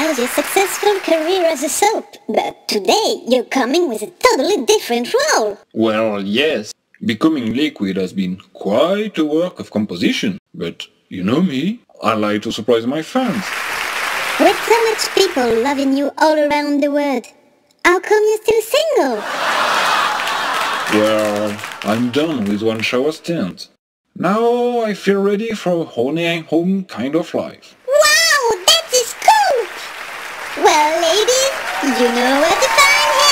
was your successful career as a soap, but today you're coming with a totally different role. Well, yes. Becoming liquid has been quite a work of composition, but you know me, I like to surprise my fans. With so much people loving you all around the world, how come you're still single? Well, I'm done with one shower stint. Now I feel ready for a honey home kind of life. Wow, that is cool! Well, ladies, you know where to find him!